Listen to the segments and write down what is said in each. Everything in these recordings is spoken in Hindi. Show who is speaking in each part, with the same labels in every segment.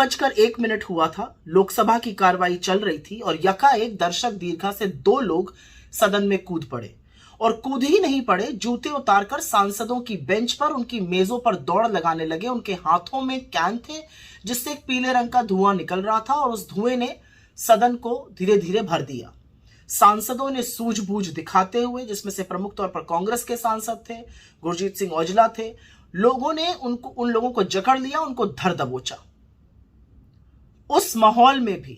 Speaker 1: 1:01 हुआ था। लोकसभा की कार्रवाई चल रही थी और यकाएक दर्शक दीर्घा से 2 लोग सदन में कूद पड़े और कूद ही नहीं पड़े, जूते उतारकर सांसदों की बेंच पर, उनकी मेजों पर दौड़ लगाने लगे। उनके हाथों में कैन थे जिससे एक पीले रंग का धुआं निकल रहा था और उस धुएं ने सदन को धीरे धीरे भर दिया। सांसदों ने सूझबूझ दिखाते हुए, जिसमें से प्रमुख तौर पर कांग्रेस के सांसद थे, गुरजीत सिंह औजला थे, लोगों ने उन लोगों को जकड़ लिया, उनको धर दबोचा। उस माहौल में भी,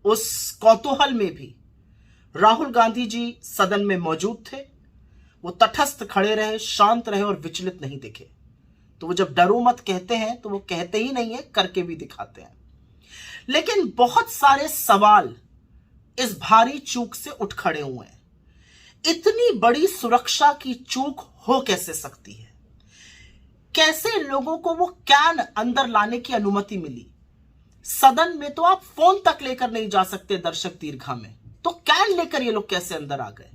Speaker 1: उस कौतूहल में भी राहुल गांधी जी सदन में मौजूद थे। वो तटस्थ खड़े रहे, शांत रहे और विचलित नहीं दिखे। तो वो जब डरो मत कहते हैं तो वो कहते ही नहीं है, करके भी दिखाते हैं। लेकिन बहुत सारे सवाल इस भारी चूक से उठ खड़े हुए हैं। इतनी बड़ी सुरक्षा की चूक हो कैसे सकती है? कैसे लोगों को वो कैन अंदर लाने की अनुमति मिली? सदन में तो आप फोन तक लेकर नहीं जा सकते दर्शक दीर्घा में, तो कैन लेकर ये लोग कैसे अंदर आ गए?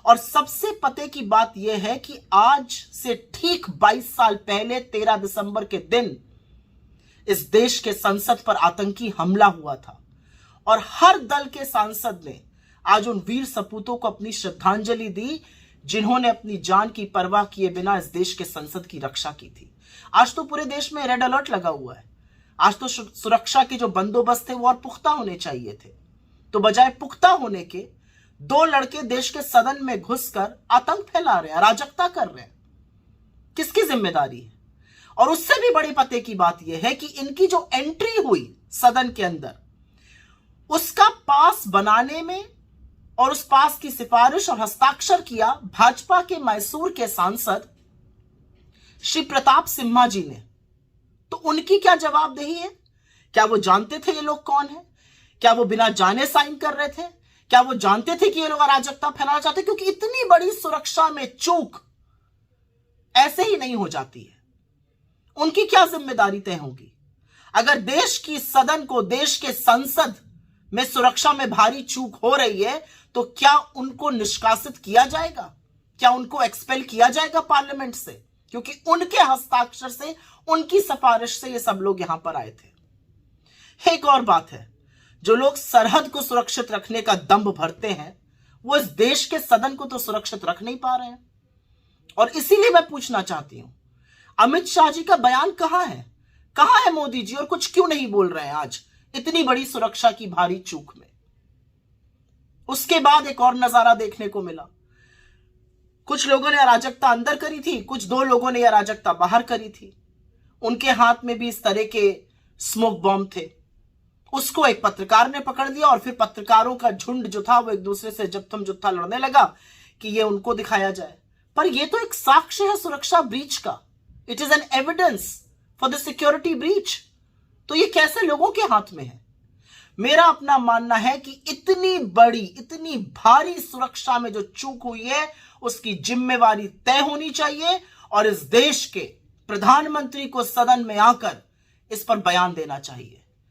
Speaker 1: और सबसे पते की बात यह है कि आज से ठीक 22 साल पहले 13 दिसंबर के दिन इस देश के संसद पर आतंकी हमला हुआ था और हर दल के सांसद ने आज उन वीर सपूतों को अपनी श्रद्धांजलि दी जिन्होंने अपनी जान की परवाह किए बिना इस देश के संसद की रक्षा की थी। आज तो पूरे देश में रेड अलर्ट लगा हुआ है। आज तो सुरक्षा के जो बंदोबस्त थे वो और पुख्ता होने चाहिए थे। तो बजाय पुख्ता होने के 2 लड़के देश के सदन में घुसकर आतंक फैला रहे हैं, अराजकता कर रहे हैं। किसकी जिम्मेदारी है? और उससे भी बड़े पते की बात यह है कि इनकी जो एंट्री हुई सदन के अंदर, उसका पास बनाने में और उस पास की सिफारिश और हस्ताक्षर किया भाजपा के मैसूर के सांसद श्री प्रताप सिम्हा जी ने। तो उनकी क्या जवाबदेही है? क्या वो जानते थे ये लोग कौन है? क्या वो बिना जाने साइन कर रहे थे? क्या वो जानते थे कि ये लोग अराजकता फैलाना चाहते? क्योंकि इतनी बड़ी सुरक्षा में चूक ऐसे ही नहीं हो जाती है। उनकी क्या जिम्मेदारी तय होगी? अगर देश की सदन को, देश के संसद में सुरक्षा में भारी चूक हो रही है तो क्या उनको निष्कासित किया जाएगा? क्या उनको एक्सपेल किया जाएगा पार्लियामेंट से? क्योंकि उनके हस्ताक्षर से, उनकी सिफारिश से ये सब लोग यहां पर आए थे। एक और बात है, जो लोग सरहद को सुरक्षित रखने का दंभ भरते हैं वो इस देश के सदन को तो सुरक्षित रख नहीं पा रहे हैं। और इसीलिए मैं पूछना चाहती हूं, अमित शाह जी का बयान कहां है? कहां है मोदी जी? और कुछ क्यों नहीं बोल रहे हैं आज इतनी बड़ी सुरक्षा की भारी चूक में? उसके बाद एक और नजारा देखने को मिला। कुछ लोगों ने अराजकता अंदर करी थी, कुछ 2 लोगों ने अराजकता बाहर करी थी। उनके हाथ में भी इस तरह के स्मोक बॉम्ब थे। उसको एक पत्रकार ने पकड़ लिया और फिर पत्रकारों का झुंड जो था वो एक दूसरे से जत्थम जुत्था लड़ने लगा कि ये उनको दिखाया जाए। पर ये तो एक साक्ष्य है सुरक्षा ब्रीच का। It is an evidence for the security breach. तो ये कैसे लोगों के हाथ में है? मेरा अपना मानना है कि इतनी बड़ी, इतनी भारी सुरक्षा में जो चूक हुई है उसकी जिम्मेवारी तय होनी चाहिए और इस देश के प्रधानमंत्री को सदन में आकर इस पर बयान देना चाहिए।